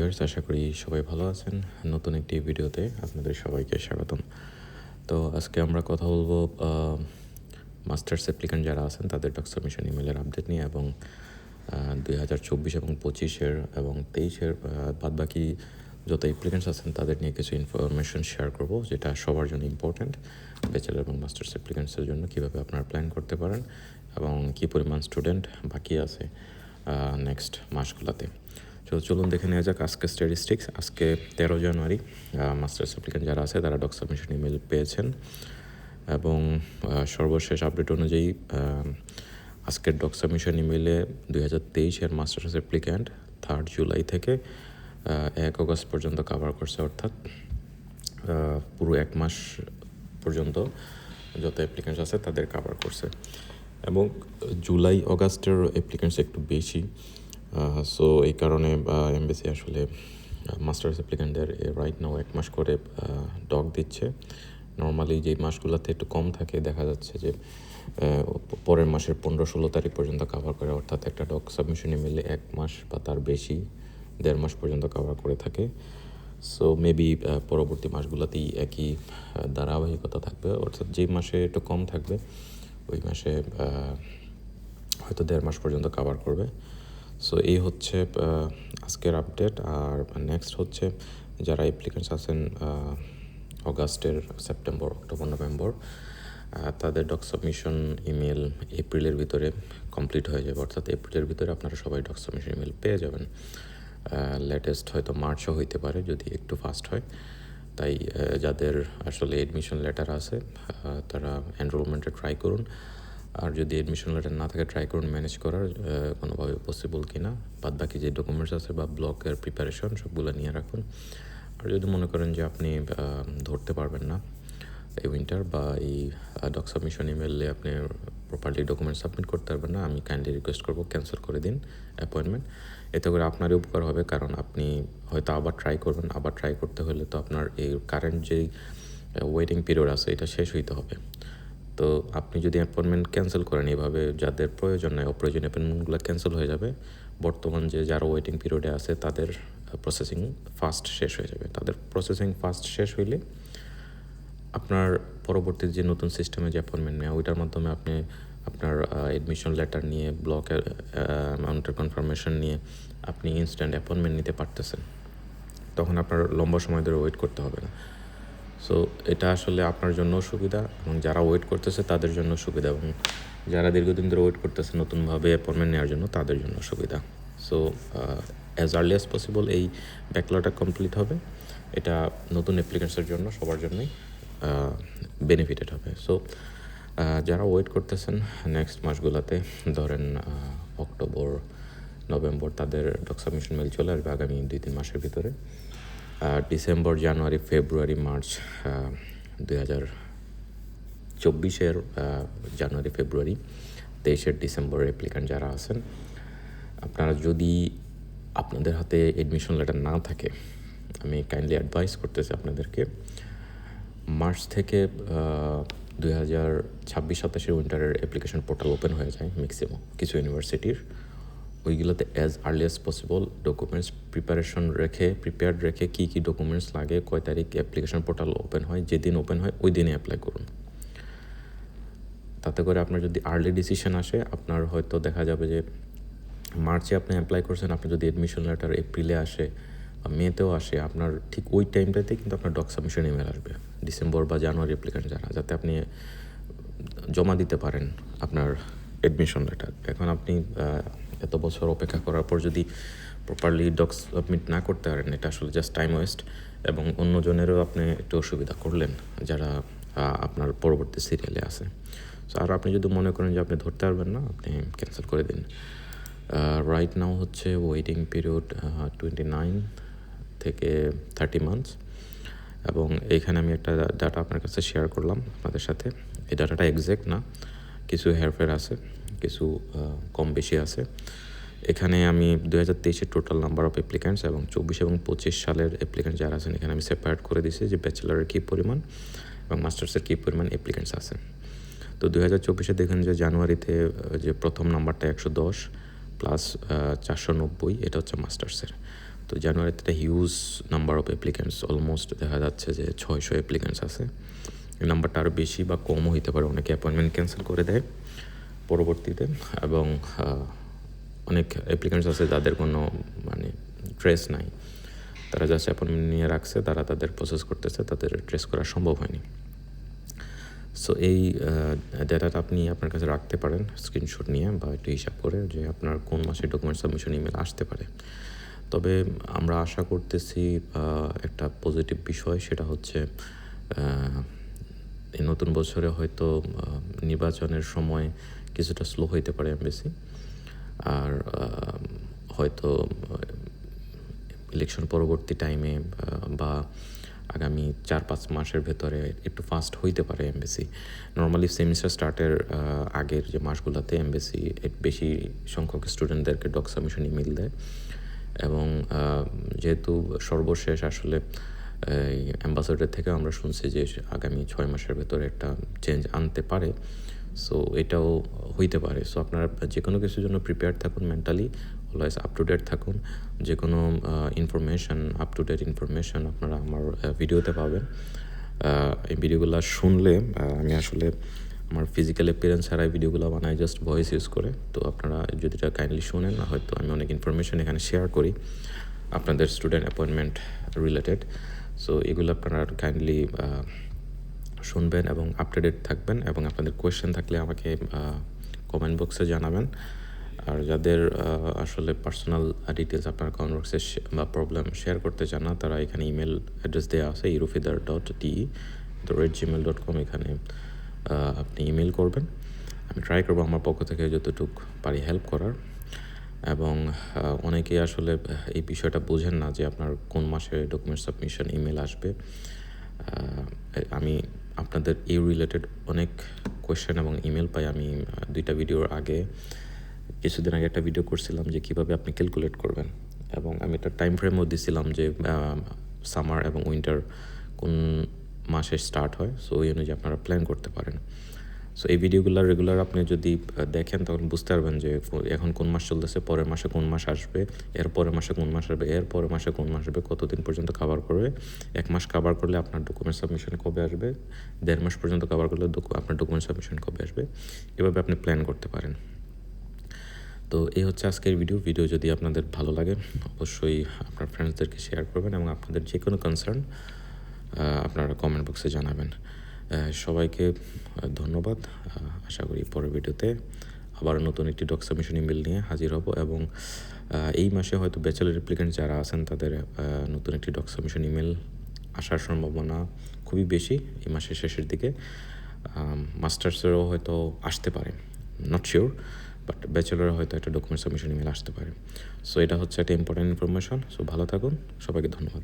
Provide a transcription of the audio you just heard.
Viewers, আশা করি সবাই ভালো আছেন। নতুন একটি ভিডিওতে আপনাদের সবাইকে স্বাগতম। তো আজকে আমরা কথা বলবো মাস্টার্স অ্যাপ্লিক্যান্ট যারা আছেন তাদের ডক সাবমিশন ইমেলের আপডেট নিয়ে এবং 2024 এবং 25-এর এবং 23-এর বাদবাকি যত অ্যাপ্লিক্যান্টস আছেন তাদের নিয়ে কিছু ইনফরমেশন শেয়ার করব, যেটা সবার জন্য ইম্পর্ট্যান্ট। ব্যাচেলার এবং মাস্টার্স অ্যাপ্লিক্যান্টসের জন্য কীভাবে আপনারা প্ল্যান করতে পারেন এবং কী পরিমাণ স্টুডেন্ট বাকি আছে নেক্সট মাসগুলোতে। তো চলুন দেখে নেওয়া যাক আজকে স্ট্যাটিস্টিক্স। আজকে 13 জানুয়ারি মাস্টার্স অ্যাপ্লিক্যান্ট যারা আছে তারা ডক সাবমিশন ইমেল পেয়েছেন এবং সর্বশেষ আপডেট অনুযায়ী আজকের ডক সাবমিশন ইমেলে 2023-এর মাস্টার্স অ্যাপ্লিক্যান্ট 3 জুলাই থেকে 1 অগস্ট পর্যন্ত কাভার করছে, অর্থাৎ পুরো 1 মাস পর্যন্ত যত অ্যাপ্লিক্যান্টস আছে তাদের কাভার করছে এবং জুলাই অগাস্টের অ্যাপ্লিক্যান্টস একটু বেশি। সো এই কারণে এমবেসি আসলে মাস্টার্স অ্যাপ্লিক্যান্টদের রাইট নাও 1 মাস করে ডক দিচ্ছে। নর্মালি যেই মাসগুলোতে একটু কম থাকে দেখা যাচ্ছে যে পরের মাসের 15-16 তারিখ পর্যন্ত কাভার করে, অর্থাৎ একটা ডক সাবমিশন ইমেলে 1 মাস বা তার বেশি 1.5 মাস পর্যন্ত কাভার করে থাকে। সো মেবি পরবর্তী মাসগুলোতেই একই ধারাবাহিকতা থাকবে, অর্থাৎ যেই মাসে একটু কম থাকবে ওই মাসে হয়তো 1.5 মাস পর্যন্ত কাভার করবে। সো এই হচ্ছে আজকের আপডেট। আর নেক্সট হচ্ছে যারা অ্যাপ্লিকেন্টস আছেন অগাস্টের, সেপ্টেম্বর, অক্টোবর, নভেম্বর, তাদের ডক সাবমিশন ইমেল এপ্রিলের ভিতরে কমপ্লিট হয়ে যাবে, অর্থাৎ এপ্রিলের ভিতরে আপনারা সবাই ডক সাবমিশন ইমেল পেয়ে যাবেন। লেটেস্ট হয়তো মার্চও হইতে পারে যদি একটু ফাস্ট হয়। তাই যাদের আসলে এডমিশন লেটার আছে তারা এনরোলমেন্টে ট্রাই করুন, আর যদি এডমিশন লেটার না থাকে ট্রাই করুন ম্যানেজ করার কোনোভাবে পসিবল কিনা। বাদ বাকি যে ডকুমেন্টস আছে বা ব্লকের প্রিপারেশন সবগুলো নিয়ে রাখুন। আর যদি মনে করেন যে আপনি ধরতে পারবেন না এই উইন্টার বা এই ডক সাবমিশন ইমেলে আপনি প্রপারলি ডকুমেন্ট সাবমিট করতে পারবেন না, আমি কাইন্ডলি রিকোয়েস্ট করবো ক্যান্সেল করে দিন অ্যাপয়েন্টমেন্ট। এতে করে আপনারই উপকার হবে, কারণ আপনি হয়তো আবার ট্রাই করবেন। আবার ট্রাই করতে হলে তো আপনার এই কারেন্ট যেই ওয়েটিং পিরিয়ড আছে এটা শেষ হইতে হবে। তো আপনি যদি অ্যাপয়েন্টমেন্ট ক্যান্সেল করেন এইভাবে, যাদের প্রয়োজন নেই অপ্রয়োজনীয় অ্যাপয়েন্টমেন্টগুলো ক্যান্সেল হয়ে যাবে। বর্তমান যে যারা ওয়েটিং পিরিয়ডে আছে তাদের প্রসেসিং ফাস্ট শেষ হয়ে যাবে। তাদের প্রসেসিং ফাস্ট শেষ হইলে আপনার পরবর্তী যে নতুন সিস্টেমে যে অ্যাপয়েন্টমেন্ট নেওয়া ওইটার মাধ্যমে আপনি আপনার এডমিশন লেটার নিয়ে ব্লকের অ্যামাউন্টের কনফার্মেশন নিয়ে আপনি ইনস্ট্যান্ট অ্যাপয়েন্টমেন্ট নিতে পারতেছেন। তখন আপনার লম্বা সময় ধরে ওয়েট করতে হবে না। সো এটা আসলে আপনার জন্য সুবিধা এবং যারা ওয়েট করতেছে তাদের জন্য সুবিধা, এবং যারা দীর্ঘদিন ধরে ওয়েট করতেছে নতুনভাবে অ্যাপয়েন্টমেন্ট নেওয়ার জন্য তাদের জন্য সুবিধা। So as early as possible এই ব্যাকলগটা কমপ্লিট হবে। এটা নতুন অ্যাপ্লিকেন্টসের জন্য সবার জন্যই বেনিফিটেড হবে। সো যারা ওয়েট করতেছেন নেক্সট মাসগুলোতে, ধরেন অক্টোবর, নভেম্বর, তাদের ডক সাবমিশন মেল চলে আসবে আগামী 2-3 মাসের ভিতরে। ডিসেম্বর, জানুয়ারি, ফেব্রুয়ারি, মার্চ 2024-এর জানুয়ারি, ফেব্রুয়ারি, 23-এর ডিসেম্বরের অ্যাপ্লিক্যান্ট যারা আছেন, আপনারা যদি আপনাদের হাতে এডমিশন লেটার না থাকে, আমি কাইন্ডলি অ্যাডভাইস করতেছি আপনাদেরকে মার্চ থেকে 2026-27-এর উইন্টারের অ্যাপ্লিকেশন পোর্টাল ওপেন হয়ে যায় ম্যাক্সিমাম কিছু ইউনিভার্সিটির। ওইগুলোতে as early as possible documents prepared রেখে কী কী ডকুমেন্টস লাগে, কয় তারিখ অ্যাপ্লিকেশন পোর্টাল ওপেন হয়, যেদিন ওপেন হয় ওই দিনে অ্যাপ্লাই করুন। তাতে করে আপনার যদি আর্লি ডিসিশন আসে, আপনার হয়তো দেখা যাবে যে মার্চে আপনি অ্যাপ্লাই করছেন, আপনার যদি এডমিশন লেটার এপ্রিলে আসে বা মেতেও আসে, আপনার ঠিক ওই টাইমটাতে কিন্তু আপনার ডক সাবমিশন ইমেল আসবে ডিসেম্বর বা জানুয়ারি অ্যাপ্লিকেশন যারা, যাতে আপনি জমা দিতে পারেন আপনার এডমিশন লেটার। এখন আপনি এত বছর অপেক্ষা করার পর যদি প্রপারলি ডক সাবমিট না করতে পারেন, এটা আসলে জাস্ট টাইম ওয়েস্ট, এবং অন্যজনেরও আপনি একটু অসুবিধা করলেন যারা আপনার পরবর্তী সিরিয়ালে আছে। সো আর আপনি যদি মনে করেন যে আপনি ধরতে পারবেন না, আপনি ক্যান্সেল করে দিন। রাইট নাও হচ্ছে ওয়েটিং পিরিয়ড 29 থেকে 30 মান্থস, এবং এইখানে আমি একটা ডাটা আপনার কাছে শেয়ার করলাম আপনাদের সাথে। এই ডাটাটা এক্স্যাক্ট না, কিছু হেরফের আছে, কিছু কম বেশি আছে। এখানে আমি 2023-এর টোটাল নাম্বার অফ অ্যাপ্লিক্যান্টস এবং 24 এবং 25 সালের অ্যাপ্লিক্যান্ট যারা আছেন এখানে আমি সেপারেট করে দিয়েছি যে ব্যাচেলারের কী পরিমাণ এবং মাস্টার্সের কী পরিমাণ অ্যাপ্লিক্যান্টস আছে। তো 2024-এ দেখেন যে জানুয়ারিতে যে প্রথম নাম্বারটা 110 প্লাস 490, এটা হচ্ছে মাস্টার্সের। তো জানুয়ারিতে একটা huge number of applicants, almost দেখা যাচ্ছে যে 600 অ্যাপ্লিক্যান্টস আছে। এই নাম্বারটা আরও বেশি বা কমও হইতে পারে, অনেকে অ্যাপয়েন্টমেন্ট ক্যান্সেল করে দেয় পরবর্তীতে, এবং অনেক অ্যাপ্লিক্যান্টস আছে যাদের কোনো মানে ট্রেস নাই, তারা জাস্ট অ্যাপয়েন্টমেন্ট নিয়ে রাখছে, তারা তাদের প্রসেস করতেছে, তাদের ট্রেস করা সম্ভব হয়নি। সো এই ডেটাটা আপনি আপনার কাছে রাখতে পারেন স্ক্রিনশট নিয়ে বা একটু হিসাব করে যে আপনার কোন মাসে ডকুমেন্ট সাবমিশন ইমেল আসতে পারে। তবে আমরা আশা করতেছি একটা পজিটিভ বিষয়, সেটা হচ্ছে এই নতুন বছরে হয়তো নির্বাচনের সময় কিছুটা স্লো হইতে পারে এমবেসি, আর হয়তো ইলেকশন পরবর্তী টাইমে বা আগামী 4-5 মাসের ভেতরে একটু ফাস্ট হইতে পারে এমবেসি। নর্মালি সেমিস্টার স্টার্টের আগের যে মাসগুলোতে এমবেসি বেশি সংখ্যক স্টুডেন্টদেরকে ডক সাবমিশন ইমেল দেয়, এবং যেহেতু সর্বশেষ আসলে অ্যাম্বাসেডর থেকে আমরা শুনছি যে আগামী 6 মাসের ভেতরে একটা চেঞ্জ আনতে পারে, সো এটাও হইতে পারে। সো আপনারা যে কোনো কিছুর জন্য প্রিপেয়ার থাকুন, mentally always up to date থাকুন। যে কোনো information, up to date information আপনারা আমার ভিডিওতে পাবেন। এই ভিডিওগুলো শুনলে আমি আসলে আমার ফিজিক্যাল অ্যাপিয়ারেন্স ছাড়াই ভিডিওগুলো বানাই, জাস্ট ভয়েস ইউজ করে। তো আপনারা যদি এটা কাইন্ডলি শুনেন, হয়তো আমি অনেক ইনফরমেশান এখানে শেয়ার করি আপনাদের স্টুডেন্ট অ্যাপয়েন্টমেন্ট রিলেটেড। সো এগুলো আপনারা কাইন্ডলি শুনবেন এবং আপ টু ডেট থাকবেন, এবং আপনাদের কোয়েশ্চেন থাকলে আমাকে কমেন্ট বক্সে জানাবেন। আর যাদের আসলে পার্সোনাল ডিটেলস আপনার কমেন্ট বক্সে বা প্রবলেম শেয়ার করতে চান না, তারা এখানে ইমেল অ্যাড্রেস দেওয়া আছে irufidar.te@gmail.com, এখানে আপনি ইমেল করবেন। আমি ট্রাই করবো আমার পক্ষ থেকে যতটুকু পারি হেল্প করার। এবং অনেকেই আসলে এই বিষয়টা বোঝেন না যে আপনার কোন মাসে ডকুমেন্ট সাবমিশন ইমেল আসবে। আমি আপনাদের এই রিলেটেড অনেক কোয়েশ্চেন এবং ইমেল পাই। আমি 2টা ভিডিওর আগে, কিছুদিন আগে একটা ভিডিও করছিলাম যে কীভাবে আপনি ক্যালকুলেট করবেন, এবং আমি একটা টাইম ফ্রেমও দিছিলাম যে সামার এবং উইন্টার কোন মাসে স্টার্ট হয়, সো ওই অনুযায়ী আপনারা প্ল্যান করতে পারেন। সো এই ভিডিওগুলো রেগুলার আপনি যদি দেখেন, তখন বুঝতে পারবেন যে এখন কোন মাস চলতেছে, পরের মাসে কোন মাস আসবে, এর পরের মাসে কোন মাস আসবে, এর পরের মাসে কোন মাস আসবে, কতদিন পর্যন্ত কভার করবে। 1 মাস কভার করলে আপনার ডকুমেন্ট সাবমিশন কবে আসবে, 1.5 মাস পর্যন্ত কভার করলে আপনার ডকুমেন্ট সাবমিশন কবে আসবে, এভাবে আপনি প্ল্যান করতে পারেন। তো এই হচ্ছে আজকের ভিডিও যদি আপনাদের ভালো লাগে, অবশ্যই আপনার ফ্রেন্ডসদেরকে শেয়ার করবেন, এবং আপনাদের যে কোনো কনসার্ন আপনারা কমেন্ট বক্সে জানাবেন। সবাইকে ধন্যবাদ। আশা করি পরের ভিডিওতে আবার নতুন একটি ডক সাবমিশন ইমেল নিয়ে হাজির হব, এবং এই মাসে হয়তো ব্যাচেলর অ্যাপ্লিক্যান্ট যারা আছেন তাদের নতুন একটি ডক সাবমিশন ইমেল আসার সম্ভাবনা খুবই বেশি এই মাসের শেষের দিকে। মাস্টার্সেরও হয়তো আসতে পারে, নট শিওর, বাট ব্যাচেলরে হয়তো একটা ডকুমেন্ট সাবমিশন ইমেল আসতে পারে। সো এটা হচ্ছে একটা ইম্পর্টেন্ট ইনফরমেশন। সো ভালো থাকুন, সবাইকে ধন্যবাদ।